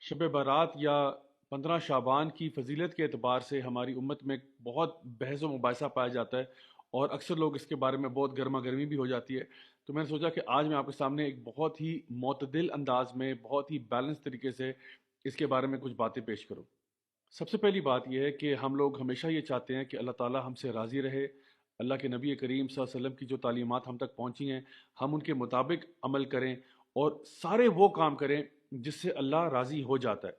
शब बारात या 15 शाबान की फ़जीलत के एतबार से हमारी उम्मत में बहुत बहस व मुबाहिसा पाया जाता है और अक्सर लोग इसके बारे में बहुत गर्मा गर्मी भी हो जाती है। तो मैंने सोचा कि आज मैं आपके सामने एक बहुत ही मोतदिल अंदाज में, बहुत ही बैलेंस तरीके से इसके बारे में कुछ बातें पेश करूँ। सबसे पहली बात यह है कि हम लोग हमेशा ये चाहते हैं कि अल्लाह ताला हमसे राज़ी रहे। अल्लाह के नबी करीम सल्लल्लाहु अलैहि वसल्लम की जो तालीमात हम तक पहुँची हैं, हम उनके मुताबिक अमल करें और सारे वो काम करें जिससे अल्लाह राज़ी हो जाता है।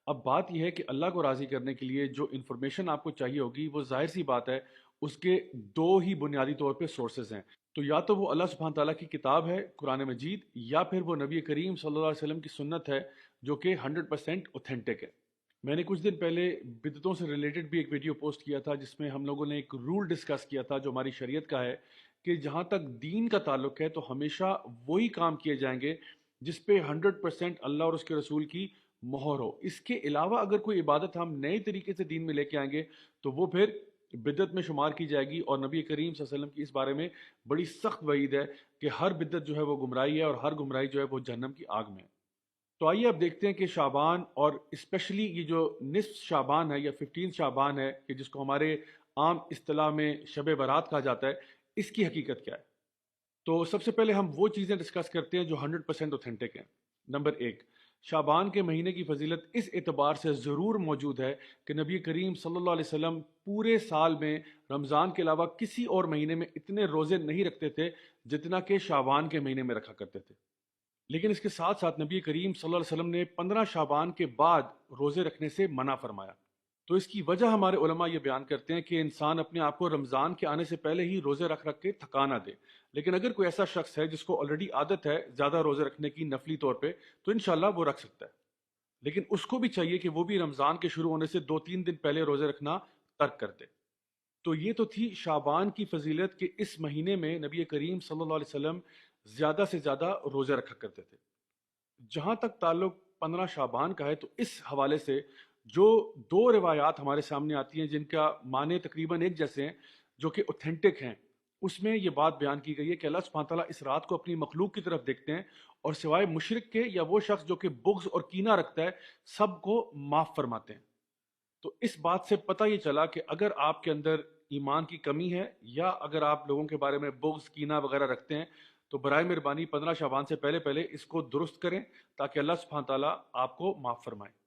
अब बात यह है कि अल्लाह को राज़ी करने के लिए जो इन्फॉर्मेशन आपको चाहिए होगी, वो ज़ाहिर सी बात है, उसके दो ही बुनियादी तौर पे सोर्सेज हैं। तो या तो वो अल्लाह सुब्हान ताला की किताब है कुरान मजीद, या फिर वो नबी करीम सल्लल्लाहु अलैहि वसल्लम की सुन्नत है, जो कि 100% ऑथेंटिक है। मैंने कुछ दिन पहले बिदतों से रिलेटेड भी एक वीडियो पोस्ट किया था, जिसमें हम लोगों ने एक रूल डिस्कस किया था जो हमारी शरीयत का है कि जहाँ तक दीन का ताल्लुक है तो हमेशा वही काम किए जाएंगे जिस पे 100% अल्लाह और उसके रसूल की मोहर हो। इसके अलावा अगर कोई इबादत हम नए तरीके से दीन में लेके आएंगे तो वो फिर बिदत में शुमार की जाएगी, और नबी करीम सल्लल्लाहु अलैहि वसल्लम की इस बारे में बड़ी सख्त वईद है कि हर बिदत जो है वो गुमराही है और हर गुमराही जो है वो जहन्नम की आग में है। तो आइए अब देखते हैं कि शाबान, और स्पेशली ये जो निस्फ शाबान है या 15 शाबान है, कि जिसको हमारे आम इस्तिलाह में शब बारात कहा जाता है, इसकी हकीकत क्या है। तो सबसे पहले हम वो चीज़ें डिस्कस करते हैं जो 100% ऑथेंटिक हैं। नंबर एक, शाबान के महीने की फजीलत इस एतबार से ज़रूर मौजूद है कि नबी करीम सल्लल्लाहु अलैहि वसल्लम पूरे साल में रमज़ान के अलावा किसी और महीने में इतने रोज़े नहीं रखते थे जितना कि शाबान के महीने में रखा करते थे। लेकिन इसके साथ साथ नबी करीम सल्लल्लाहु अलैहि वसल्लम ने 15 शाबान के बाद रोज़े रखने से मना फरमाया। तो इसकी वजह हमारे उलमा ये बयान करते हैं कि इंसान अपने आप को रमज़ान के आने से पहले ही रोज़े रख रख के थका ना दे। लेकिन अगर कोई ऐसा शख्स है जिसको ऑलरेडी आदत है ज़्यादा रोज़े रखने की नफली तौर पे, तो इंशाल्लाह वो रख सकता है। लेकिन उसको भी चाहिए कि वो भी रमज़ान के शुरू होने से 2-3 दिन पहले रोज़े रखना तर्क कर दे। तो ये तो थी शाबान की फजीलत कि इस महीने में नबी करीम सल्लल्लाहु अलैहि वसल्लम ज़्यादा से ज़्यादा रोज़े रखा करते थे। जहाँ तक ताल्लुक 15 शाबान का है, तो इस हवाले से जो दो रिवायात हमारे सामने आती हैं जिनका माने तकरीबन एक जैसे हैं, जो कि ऑथेंटिक हैं, उसमें ये बात बयान की गई है कि अल्लाह सुब्हान तआला इस रात को अपनी मखलूक की तरफ देखते हैं और सिवाय मुशरिक के या वो शख्स जो कि बुग़्ज़ और कीना रखता है, सबको माफ़ फरमाते हैं। तो इस बात से पता ये चला कि अगर आपके अंदर ईमान की कमी है, या अगर आप लोगों के बारे में बुग़्ज़ कीना वगैरह रखते हैं, तो बराए मेहरबानी 15 शाबान से पहले पहले इसको दुरुस्त करें, ताकि अल्लाह सुब्हान ताला आपको माफ़ फरमाए।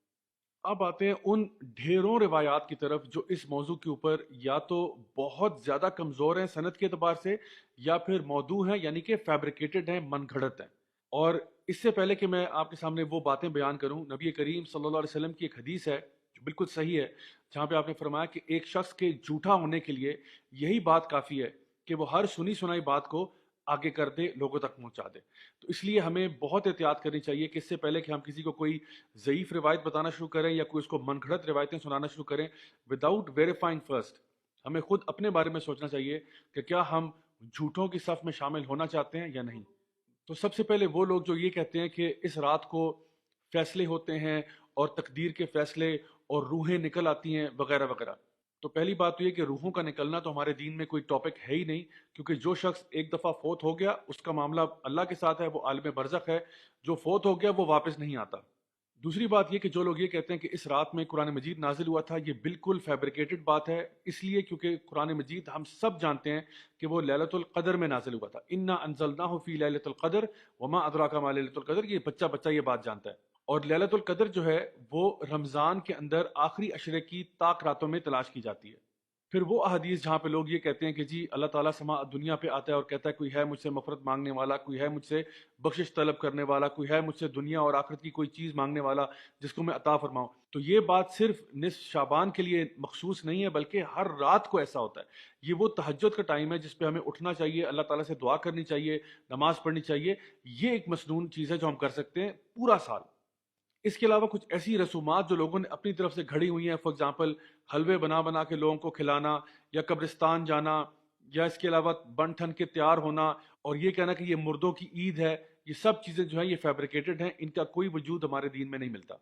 अब आते हैं उन ढेरों रिवायात की तरफ जो इस मौजू के ऊपर या तो बहुत ज़्यादा कमज़ोर हैं सनद के अतबार से, या फिर मौदू हैं यानी कि फैब्रिकेटेड हैं, मन घड़त हैं। और इससे पहले कि मैं आपके सामने वो बातें बयान करूं, नबी करीम सल्लल्लाहु अलैहि वसल्लम की एक हदीस है जो बिल्कुल सही है, जहाँ पे आपने फरमाया कि एक शख्स के झूठा होने के लिए यही बात काफ़ी है कि वो हर सुनी सुनाई बात को आगे कर दे, लोगों तक पहुंचा दे। तो इसलिए हमें बहुत एहतियात करनी चाहिए कि इससे पहले कि हम किसी को कोई ज़ईफ़ रिवायत बताना शुरू करें या कोई उसको मनगढ़ंत रिवायतें सुनाना शुरू करें, विदाउट वेरीफाइंग फर्स्ट, हमें खुद अपने बारे में सोचना चाहिए कि क्या हम झूठों की सफ़ में शामिल होना चाहते हैं या नहीं। तो सबसे पहले वो लोग जो ये कहते हैं कि इस रात को फैसले होते हैं और तकदीर के फैसले और रूहें निकल आती हैं वगैरह वगैरह। तो पहली बात तो ये कि रूहों का निकलना तो हमारे दीन में कोई टॉपिक है ही नहीं, क्योंकि जो शख्स एक दफ़ा फोत हो गया उसका मामला अल्लाह के साथ है, वो आलम बरज़ख है। जो फोत हो गया वो वापस नहीं आता। दूसरी बात ये कि जो लोग ये कहते हैं कि इस रात में कुरान मजीद नाजिल हुआ था, ये बिल्कुल फैब्रिकेटेड बात है। इसलिए क्योंकि कुरान मजीद हम सब जानते हैं कि वो लैलतुल क़द्र में नाजिल हुआ था। इन्ना अंज़लनाहु फ़ी लैलतुल क़द्र वमा अदराका मा लैलतुल क़द्र, ये बच्चा बच्चा ये बात जानता है। और लैलतुल क़द्र जो है वो रमज़ान के अंदर आखिरी अशरे की ताक रातों में तलाश की जाती है। फिर वो अहदीस जहाँ पे लोग ये कहते हैं कि जी अल्लाह ताला समा दुनिया पे आता है और कहता है कोई है मुझसे मफरत मांगने वाला, कोई है मुझसे बख्शिश तलब करने वाला, कोई है मुझसे दुनिया और आखिरत की कोई चीज़ मांगने वाला जिसको मैं अता फरमाऊँ। तो ये बात सिर्फ निस्फ शाबान के लिए मखसूस नहीं है, बल्कि हर रात को ऐसा होता है। ये वो तहज्जुद का टाइम है जिस पे हमें उठना चाहिए, अल्लाह ताला से दुआ करनी चाहिए, नमाज पढ़नी चाहिए। ये एक मसनून चीज़ है जो हम कर सकते हैं पूरा साल। इसके अलावा कुछ ऐसी रसूमात जो लोगों ने अपनी तरफ से घड़ी हुई हैं, फॉर एग्जाम्पल हलवे बना बना के लोगों को खिलाना, या कब्रिस्तान जाना, या इसके अलावा बन ठन के तैयार होना और ये कहना कि ये मुर्दों की ईद है, ये सब चीज़ें जो हैं ये फैब्रिकेटेड हैं, इनका कोई वजूद हमारे दीन में नहीं मिलता।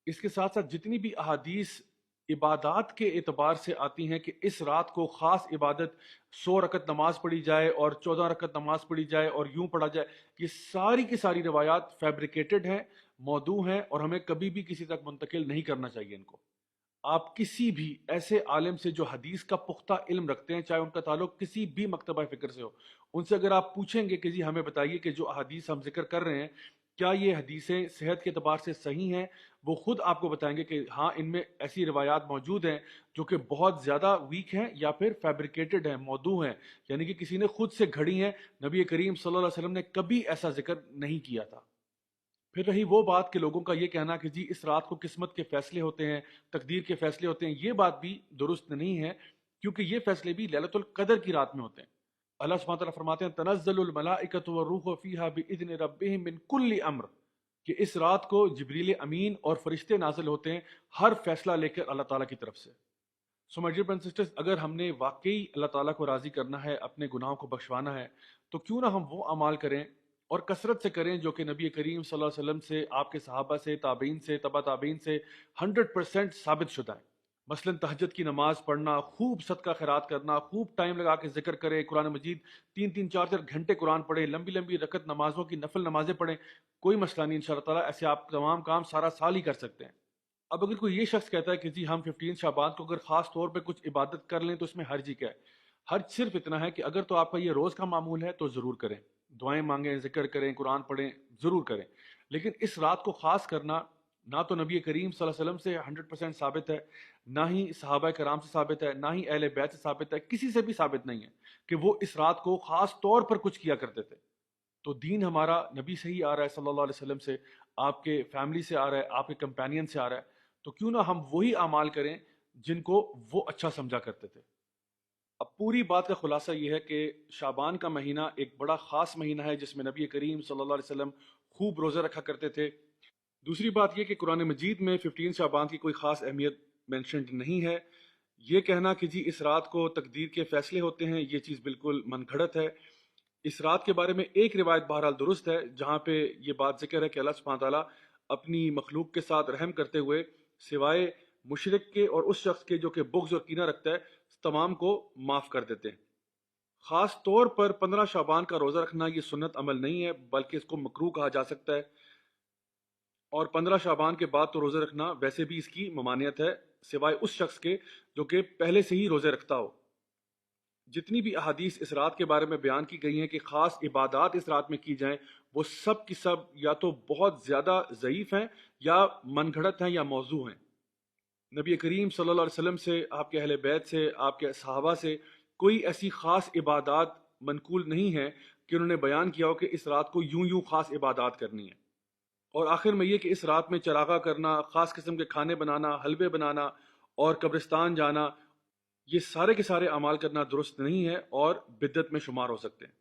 इसके साथ साथ जितनी भी अहादीस इबादत के एतबार से आती हैं कि इस रात को ख़ास इबादत 100 रकत नमाज पढ़ी जाए और 14 रकत नमाज पढ़ी जाए और यूं पढ़ा जाए, ये सारी की सारी रिवायात फैब्रिकेटेड हैं, موضوع ہیں اور ہمیں کبھی بھی کسی تک منتقل نہیں کرنا چاہیے ان کو۔ آپ کسی بھی ایسے عالم سے جو حدیث کا پختہ علم رکھتے ہیں، چاہے ان کا تعلق کسی بھی مکتبہ فکر سے ہو، ان سے اگر آپ پوچھیں گے کہ جی ہمیں بتائیے کہ جو احادیث ہم ذکر کر رہے ہیں کیا یہ حدیثیں صحت کے اعتبار سے صحیح ہیں، وہ خود آپ کو بتائیں گے کہ ہاں ان میں ایسی روایات موجود ہیں جو کہ بہت زیادہ ویک ہیں یا پھر فیبریکیٹڈ ہیں، موضوع ہیں، یعنی کہ کسی نے خود سے گھڑی ہیں، نبی کریم صلی اللہ علیہ وسلم نے کبھی ایسا ذکر نہیں کیا تھا۔ پھر رہی وہ بات کہ لوگوں کا یہ کہنا کہ جی اس رات کو قسمت کے فیصلے ہوتے ہیں، تقدیر کے فیصلے ہوتے ہیں، یہ بات بھی درست نہیں ہے، کیونکہ یہ فیصلے بھی لیلۃ القدر کی رات میں ہوتے ہیں۔ اللہ سبحانہ وتعالیٰ فرماتے ہیں تنزل الملائکۃ والروح فیہا باذن ربہم من کل امر، کہ اس رات کو جبریل امین اور فرشتے نازل ہوتے ہیں ہر فیصلہ لے کر اللہ تعالیٰ کی طرف سے۔ So my dear brothers and sisters, اگر ہم نے واقعی اللہ تعالیٰ کو راضی کرنا ہے، اپنے گناہوں کو بخشوانا ہے، تو کیوں نہ ہم وہ اعمال کریں اور کثرت سے کریں جو کہ نبی کریم صلی اللہ علیہ وسلم سے، آپ کے صحابہ سے، تابعین سے، تبع تابعین سے 100% ثابت شدہ ہے۔ مثلاً تہجد کی نماز پڑھنا، خوب صدقہ خیرات کرنا، خوب ٹائم لگا کے ذکر کرے، قرآن مجید 3 3 4 4 گھنٹے قرآن پڑھے، لمبی لمبی رکعت نمازوں کی نفل نمازیں پڑھیں، کوئی مسئلہ نہیں انشاءاللہ تعالیٰ، ایسے آپ تمام کام سارا سال ہی کر سکتے ہیں۔ اب اگر کوئی یہ شخص کہتا ہے کہ جی ہم 15 شعبان کو اگر خاص طور پہ کچھ عبادت کر لیں تو اس میں حرج ہی کیا ہے؟ حرج صرف اتنا ہے کہ اگر تو آپ کا یہ روز کا معمول ہے تو ضرور کریں، دعائیں مانگیں، ذکر کریں، قرآن پڑھیں، ضرور کریں، لیکن اس رات کو خاص کرنا نہ تو نبی کریم صلی اللہ علیہ وسلم سے 100% ثابت ہے، نہ ہی صحابہ کرام سے ثابت ہے، نہ ہی اہل بیت سے ثابت ہے، کسی سے بھی ثابت نہیں ہے کہ وہ اس رات کو خاص طور پر کچھ کیا کرتے تھے۔ تو دین ہمارا نبی سے ہی آ رہا ہے صلی اللہ علیہ وسلم سے، آپ کے فیملی سے آ رہا ہے، آپ کے کمپینین سے آ رہا ہے، تو کیوں نہ ہم وہی اعمال کریں جن کو وہ اچھا سمجھا کرتے تھے۔ اب پوری بات کا خلاصہ یہ ہے کہ شعبان کا مہینہ ایک بڑا خاص مہینہ ہے جس میں نبی کریم صلی اللہ علیہ وسلم خوب روزے رکھا کرتے تھے۔ دوسری بات یہ کہ قرآن مجید میں 15 شعبان کی کوئی خاص اہمیت مینشنڈ نہیں ہے۔ یہ کہنا کہ جی اس رات کو تقدیر کے فیصلے ہوتے ہیں، یہ چیز بالکل من گھڑت ہے۔ اس رات کے بارے میں ایک روایت بہرحال درست ہے جہاں پہ یہ بات ذکر ہے کہ اللہ سبحانہ تعالیٰ اپنی مخلوق کے ساتھ رحم کرتے ہوئے سوائے مشرک کے اور اس شخص کے جو کہ بغض اور کینہ رکھتا ہے تمام کو معاف کر دیتے ہیں۔ خاص طور پر 15 شعبان کا روزہ رکھنا یہ سنت عمل نہیں ہے بلکہ اس کو مکروہ کہا جا سکتا ہے، اور 15 شعبان کے بعد تو روزہ رکھنا ویسے بھی اس کی ممانعت ہے سوائے اس شخص کے جو کہ پہلے سے ہی روزے رکھتا ہو۔ جتنی بھی احادیث اس رات کے بارے میں بیان کی گئی ہیں کہ خاص عبادات اس رات میں کی جائیں، وہ سب کی سب یا تو بہت زیادہ ضعیف ہیں یا من گھڑت ہیں یا موضوع ہیں۔ نبی کریم صلی اللہ علیہ وسلم سے، آپ کے اہل بیت سے، آپ کے صحابہ سے کوئی ایسی خاص عبادات منقول نہیں ہیں کہ انہوں نے بیان کیا ہو کہ اس رات کو یوں یوں خاص عبادات کرنی ہے۔ اور آخر میں یہ کہ اس رات میں چراغاں کرنا، خاص قسم کے کھانے بنانا، حلوے بنانا اور قبرستان جانا، یہ سارے کے سارے اعمال کرنا درست نہیں ہے اور بدعت میں شمار ہو سکتے ہیں۔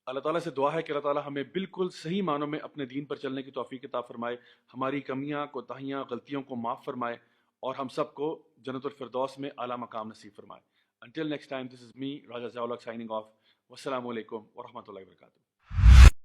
اللہ تعالیٰ سے دعا ہے کہ اللہ تعالیٰ ہمیں بالکل صحیح معنوں میں اپنے دین پر چلنے کی توفیق عطا فرمائے، ہماری کمیاں، کوتاہیاں، غلطیوں کو معاف فرمائے اور ہم سب کو جنت الفردوس میں اعلیٰ مقام نصیب فرمائے۔ Until next time, this is me, Raja Ziaulak, signing off. Wassalamu alaikum wa rahmatullahi wa barakatuh.